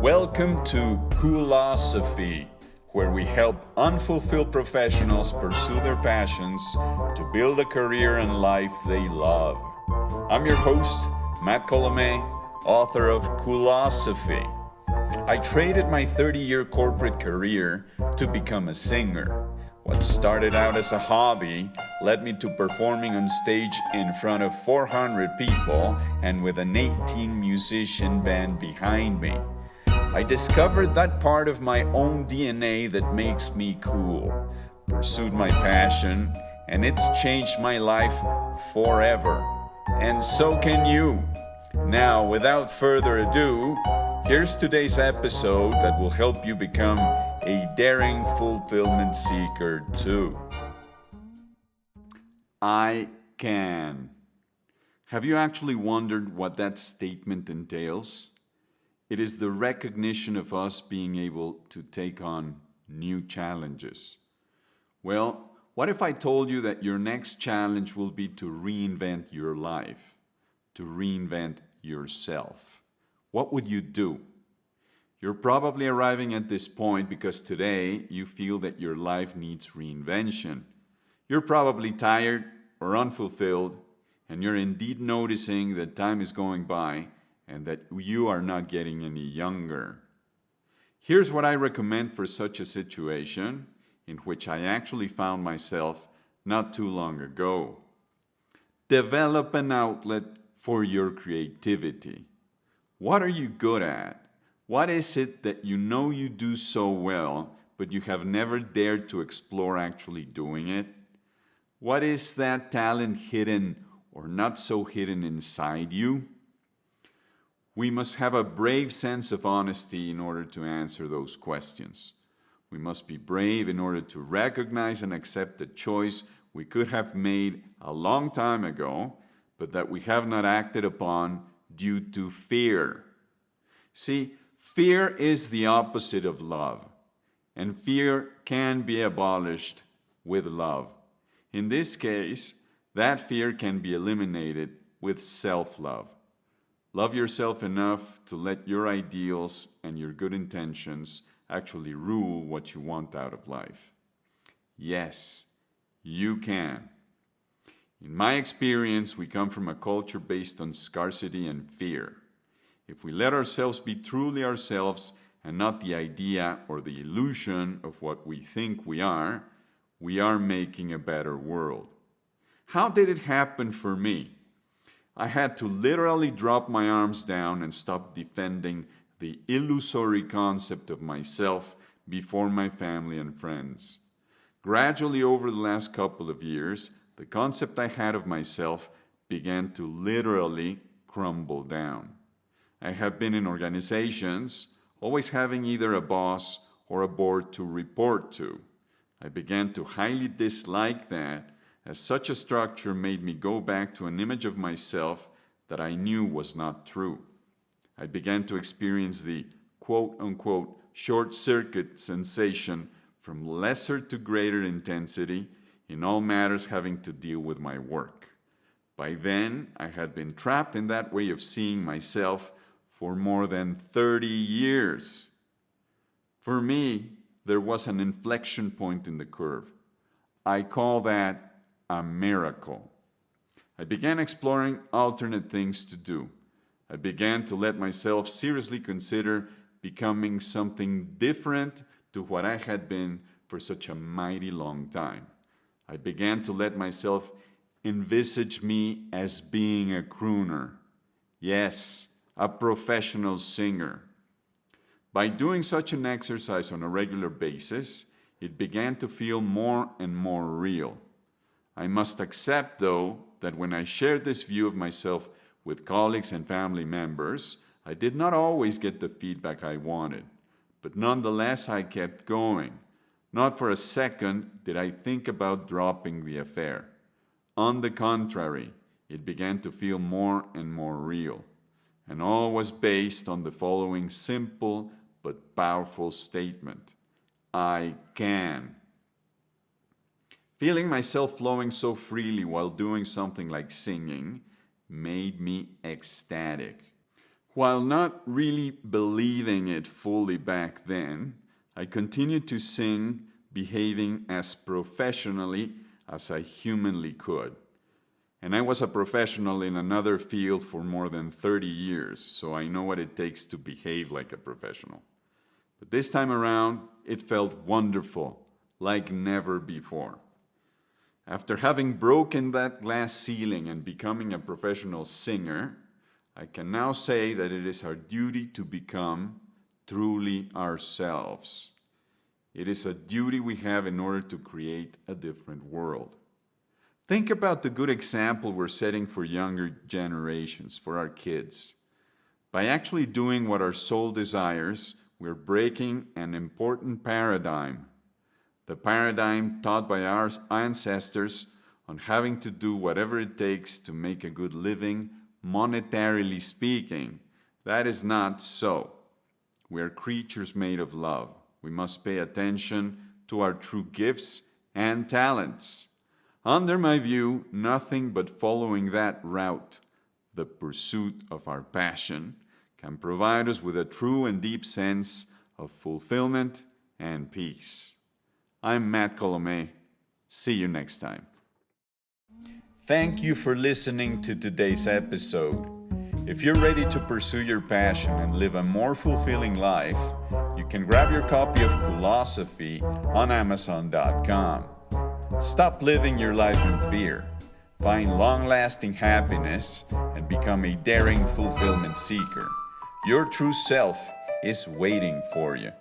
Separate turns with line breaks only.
Welcome to Cool-O-Sophy, where we help unfulfilled professionals pursue their passions to build a career and life they love. I'm your host, Matt Colomé, author of Cool-O-Sophy. I traded my 30-year corporate career to become a singer. What started out as a hobby led me to performing on stage in front of 400 people and with an 18-musician band behind me. I discovered that part of my own DNA that makes me cool, pursued my passion, and it's changed my life forever. And so can you. Now, without further ado, here's today's episode that will help you become a daring fulfillment seeker too. I can. Have you actually wondered what that statement entails? It is the recognition of us being able to take on new challenges. Well, what if I told you that your next challenge will be to reinvent your life, to reinvent yourself? What would you do? You're probably arriving at this point because today you feel that your life needs reinvention. You're probably tired or unfulfilled, and you're indeed noticing that time is going by and that you are not getting any younger. Here's what I recommend for such a situation, in which I actually found myself not too long ago. Develop an outlet for your creativity. What are you good at? What is it that you know you do so well, but you have never dared to explore actually doing it? What is that talent hidden or not so hidden inside you? We must have a brave sense of honesty in order to answer those questions. We must be brave in order to recognize and accept the choice we could have made a long time ago, but that we have not acted upon due to fear. See, fear is the opposite of love, and fear can be abolished with love. In this case, that fear can be eliminated with self-love. Love yourself enough to let your ideals and your good intentions actually rule what you want out of life. Yes, you can. In my experience, we come from a culture based on scarcity and fear. If we let ourselves be truly ourselves and not the idea or the illusion of what we think we are making a better world. How did it happen for me? I had to literally drop my arms down and stop defending the illusory concept of myself before my family and friends. Gradually, over the last couple of years, the concept I had of myself began to literally crumble down. I have been in organizations, always having either a boss or a board to report to. I began to highly dislike that, as such a structure made me go back to an image of myself that I knew was not true. I began to experience the quote-unquote short-circuit sensation from lesser to greater intensity in all matters having to deal with my work. By then, I had been trapped in that way of seeing myself for more than 30 years. For me, there was an inflection point in the curve. I call that a miracle. I began exploring alternate things to do. I began to let myself seriously consider becoming something different to what I had been for such a mighty long time. I began to let myself envisage me as being a crooner. Yes, a professional singer. By doing such an exercise on a regular basis, it began to feel more and more real. I must accept, though, that when I shared this view of myself with colleagues and family members, I did not always get the feedback I wanted. But nonetheless, I kept going. Not for a second did I think about dropping the affair. On the contrary, it began to feel more and more real. And all was based on the following simple but powerful statement: I can. Feeling myself flowing so freely while doing something like singing made me ecstatic. While not really believing it fully back then, I continued to sing, behaving as professionally as I humanly could. And I was a professional in another field for more than 30 years, so I know what it takes to behave like a professional. But this time around, it felt wonderful, like never before. After having broken that glass ceiling and becoming a professional singer, I can now say that it is our duty to become truly ourselves. It is a duty we have in order to create a different world. Think about the good example we're setting for younger generations, for our kids. By actually doing what our soul desires, we're breaking an important paradigm. The paradigm taught by our ancestors on having to do whatever it takes to make a good living, monetarily speaking. That is not so. We are creatures made of love. We must pay attention to our true gifts and talents. Under my view, nothing but following that route, the pursuit of our passion, can provide us with a true and deep sense of fulfillment and peace. I'm Matt Colomé. See you next time. Thank you for listening to today's episode. If you're ready to pursue your passion and live a more fulfilling life, you can grab your copy of Cool-O-Sophy on Amazon.com. Stop living your life in fear. Find long-lasting happiness and become a daring fulfillment seeker. Your true self is waiting for you.